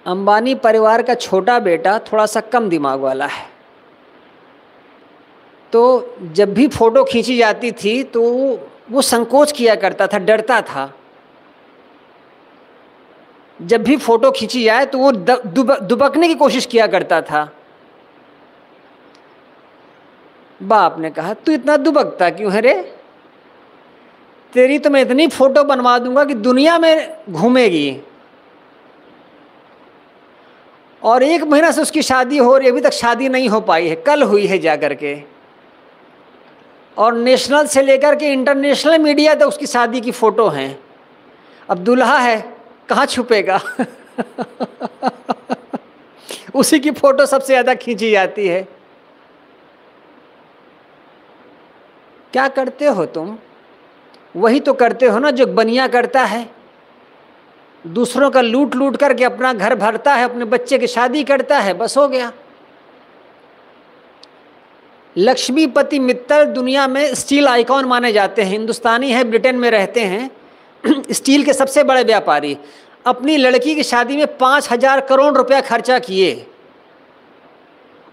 अंबानी परिवार का छोटा बेटा थोड़ा सा कम दिमाग वाला है, तो जब भी फोटो खींची जाती थी तो वो संकोच किया करता था, डरता था। जब भी फोटो खींची जाए तो वो दुबकने की कोशिश किया करता था। बाप ने कहा, तू इतना दुबकता क्यों है रे? तेरी तो मैं इतनी फोटो बनवा दूंगा कि दुनिया में घूमेगी। और 1 महीना से उसकी शादी हो रही है, अभी तक शादी नहीं हो पाई है, कल हुई है जाकर के। और नेशनल से लेकर के इंटरनेशनल मीडिया तक उसकी शादी की फोटो हैं। अब दूल्हा है, कहाँ छुपेगा? उसी की फोटो सबसे ज़्यादा खींची जाती है। क्या करते हो तुम? वही तो करते हो ना जो बनिया करता है, दूसरों का लूट लूट करके अपना घर भरता है, अपने बच्चे की शादी करता है, बस हो गया। लक्ष्मीपति मित्तल दुनिया में स्टील आइकॉन माने जाते हैं, हिंदुस्तानी है, ब्रिटेन में रहते हैं, स्टील के सबसे बड़े व्यापारी। अपनी लड़की की शादी में 5,000 करोड़ रुपया खर्चा किए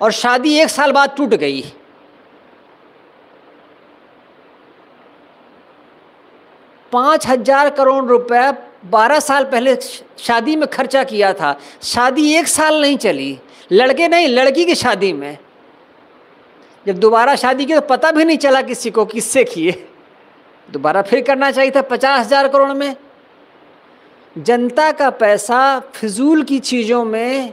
और शादी 1 साल बाद टूट गई। ₹5,000 करोड़ 12 साल पहले शादी में खर्चा किया था, शादी 1 साल नहीं चली, लड़के नहीं लड़की की शादी में। जब दोबारा शादी की तो पता भी नहीं चला किसी को किससे किए, दोबारा फिर करना चाहिए था 50,000 करोड़ में। जनता का पैसा फिजूल की चीज़ों में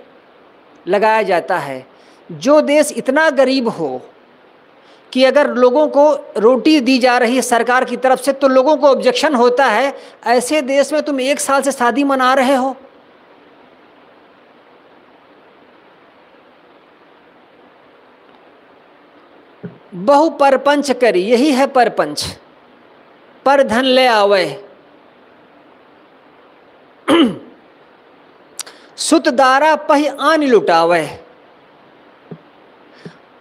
लगाया जाता है। जो देश इतना गरीब हो कि अगर लोगों को रोटी दी जा रही है सरकार की तरफ से तो लोगों को ऑब्जेक्शन होता है, ऐसे देश में तुम 1 साल से शादी मना रहे हो। बहु परपंच करी, यही है परपंच। पर धन ले आवे, सुत दारा पही आन लुटावे।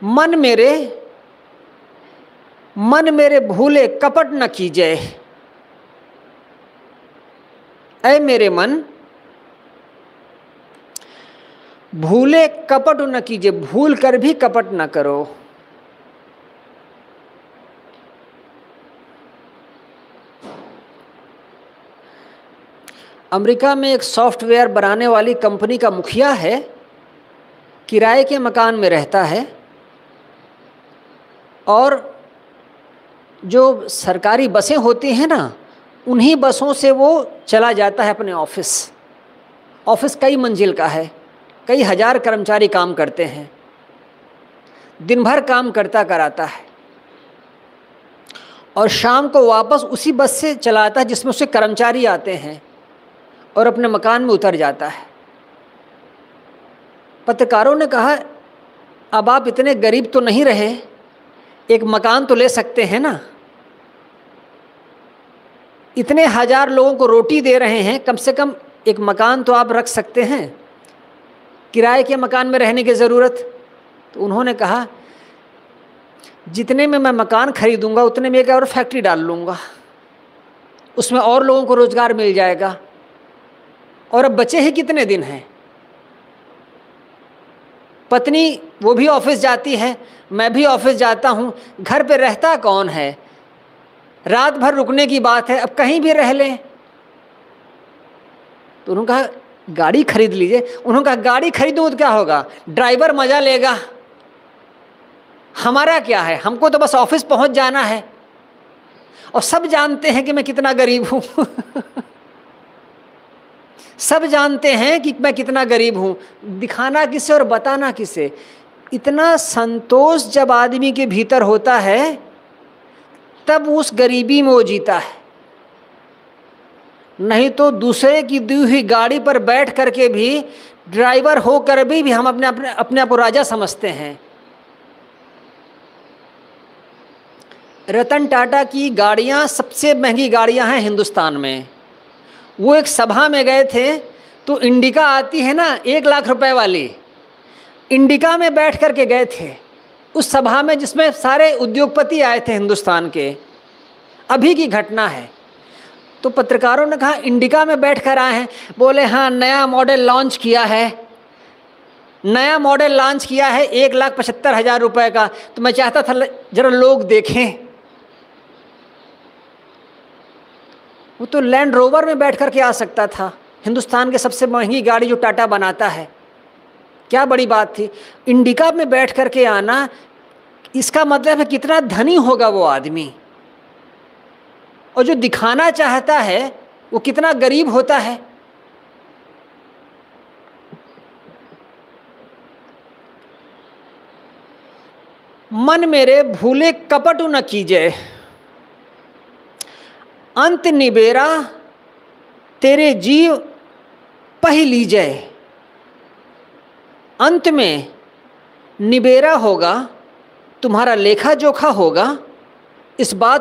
मन मेरे भूले कपट न कीजे। ऐ मेरे मन भूले कपट न कीजिए, भूल कर भी कपट न करो। अमेरिका में एक सॉफ्टवेयर बनाने वाली कंपनी का मुखिया है, किराए के मकान में रहता है और जो सरकारी बसें होती हैं ना, उन्हीं बसों से वो चला जाता है अपने ऑफिस कई मंजिल का है, कई हजार कर्मचारी काम करते हैं, दिन भर काम करता कराता है और शाम को वापस उसी बस से चलाता है जिसमें उसके कर्मचारी आते हैं और अपने मकान में उतर जाता है। पत्रकारों ने कहा, अब आप इतने गरीब तो नहीं रहे, एक मकान तो ले सकते हैं ना, इतने हजार लोगों को रोटी दे रहे हैं, कम से कम एक मकान तो आप रख सकते हैं, किराए के मकान में रहने की ज़रूरत। तो उन्होंने कहा, जितने में मैं मकान खरीदूंगा उतने में एक और फैक्ट्री डाल लूँगा, उसमें और लोगों को रोज़गार मिल जाएगा। और अब बचे ही कितने दिन हैं? पत्नी वो भी ऑफिस जाती है, मैं भी ऑफिस जाता हूँ, घर पे रहता कौन है? रात भर रुकने की बात है, अब कहीं भी रह लें। तो उन्होंने कहा, गाड़ी खरीद लीजिए। उन्होंने कहा, गाड़ी खरीदूँ तो क्या होगा? ड्राइवर मज़ा लेगा, हमारा क्या है, हमको तो बस ऑफिस पहुँच जाना है। और सब जानते हैं कि मैं कितना गरीब हूँ। सब जानते हैं कि मैं कितना गरीब हूँ, दिखाना किसे और बताना किसे? इतना संतोष जब आदमी के भीतर होता है तब उस गरीबी में वो जीता है। नहीं तो दूसरे की दी हुई गाड़ी पर बैठ करके भी, ड्राइवर होकर भी हम अपने आप को राजा समझते हैं। रतन टाटा की गाड़ियाँ सबसे महंगी गाड़ियाँ हैं हिंदुस्तान में। वो एक सभा में गए थे तो इंडिका आती है ना 1 लाख रुपए वाली, इंडिका में बैठ करके गए थे उस सभा में जिसमें सारे उद्योगपति आए थे हिंदुस्तान के। अभी की घटना है, तो पत्रकारों ने कहा इंडिका में बैठकर आए हैं। बोले हाँ, नया मॉडल लॉन्च किया है, नया मॉडल लॉन्च किया है 1,75,000 रुपए का। तो मैं चाहता था जरा लोग देखें। वो तो लैंड रोवर में बैठ कर के आ सकता था, हिंदुस्तान की सबसे महंगी गाड़ी जो टाटा बनाता है। क्या बड़ी बात थी इंडिका में बैठ कर के आना। इसका मतलब है कितना धनी होगा वो आदमी, और जो दिखाना चाहता है वो कितना गरीब होता है। मन मेरे भूले कपटु न कीजे, अंत निबेरा तेरे जीव पही लीजय। अंत में निबेरा होगा, तुम्हारा लेखा जोखा होगा। इस बात